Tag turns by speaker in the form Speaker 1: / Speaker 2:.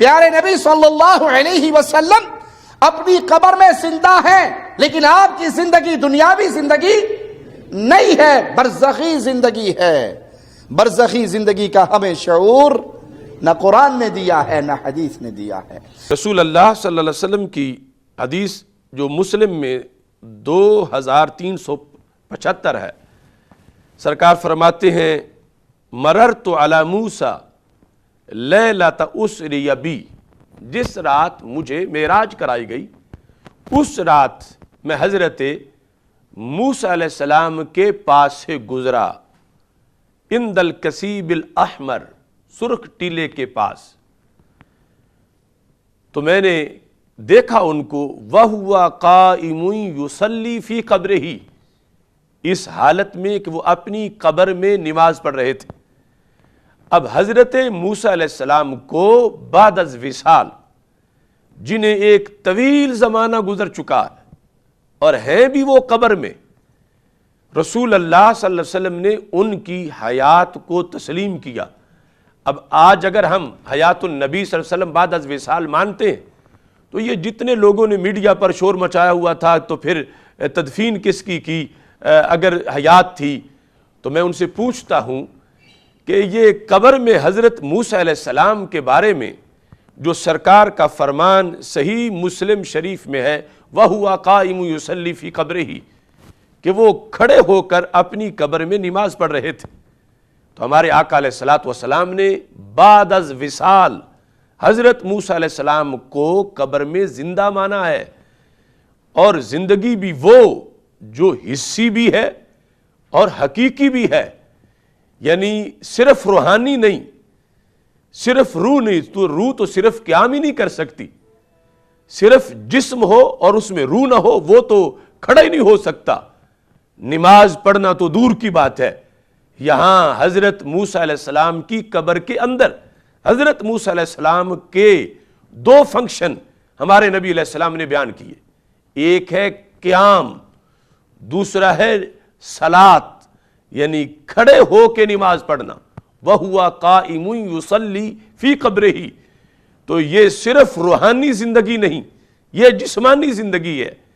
Speaker 1: پیارے نبی صلی اللہ علیہ وسلم اپنی قبر میں زندہ ہیں، لیکن آپ کی زندگی دنیاوی زندگی نہیں ہے، برزخی زندگی ہے۔ برزخی زندگی کا ہمیں شعور نہ قرآن نے دیا ہے نہ حدیث نے دیا ہے۔
Speaker 2: رسول اللہ صلی اللہ علیہ وسلم کی حدیث جو مسلم میں 2375 ہے، سرکار فرماتے ہیں مررت علی موسیٰ لیلۃ اسری بی، جس رات مجھے معراج کرائی گئی اس رات میں حضرت موسیٰ علیہ السلام کے پاس سے گزرا، عند الکثیب الاحمر، سرخ ٹیلے کے پاس، تو میں نے دیکھا ان کو وَهُوَ قَائِمٌ يُصَلِّي فِي قَبْرِهِ، اس حالت میں کہ وہ اپنی قبر میں نماز پڑھ رہے تھے۔ اب حضرت موسیٰ علیہ السلام کو بعد از وصال، جنہیں ایک طویل زمانہ گزر چکا ہے اور ہیں بھی وہ قبر میں، رسول اللہ صلی اللہ علیہ وسلم نے ان کی حیات کو تسلیم کیا۔ اب آج اگر ہم حیات النبی صلی اللہ علیہ وسلم بعد از وصال مانتے ہیں تو یہ جتنے لوگوں نے میڈیا پر شور مچایا ہوا تھا تو پھر تدفین کس کی اگر حیات تھی، تو میں ان سے پوچھتا ہوں کہ یہ قبر میں حضرت موسیٰ علیہ السلام کے بارے میں جو سرکار کا فرمان صحیح مسلم شریف میں ہے وَهُوَ قَائِمٌ يُصَلِّي فِي قَبْرِهِ، کہ وہ کھڑے ہو کر اپنی قبر میں نماز پڑھ رہے تھے، تو ہمارے آقا علیہ الصلوۃ والسلام نے بعد از وصال حضرت موسیٰ علیہ السلام کو قبر میں زندہ مانا ہے، اور زندگی بھی وہ جو حسی بھی ہے اور حقیقی بھی ہے، یعنی صرف روحانی نہیں، صرف روح نہیں، تو روح تو صرف قیام ہی نہیں کر سکتی، صرف جسم ہو اور اس میں روح نہ ہو وہ تو کھڑا ہی نہیں ہو سکتا، نماز پڑھنا تو دور کی بات ہے۔ یہاں حضرت موسیٰ علیہ السلام کی قبر کے اندر حضرت موسیٰ علیہ السلام کے دو فنکشن ہمارے نبی علیہ السلام نے بیان کیے، ایک ہے قیام، دوسرا ہے صلاۃ، یعنی کھڑے ہو کے نماز پڑھنا، وَهُوَ قَائِمٌ يُصَلِّي فِي قَبْرِهِ، تو یہ صرف روحانی زندگی نہیں، یہ جسمانی زندگی ہے۔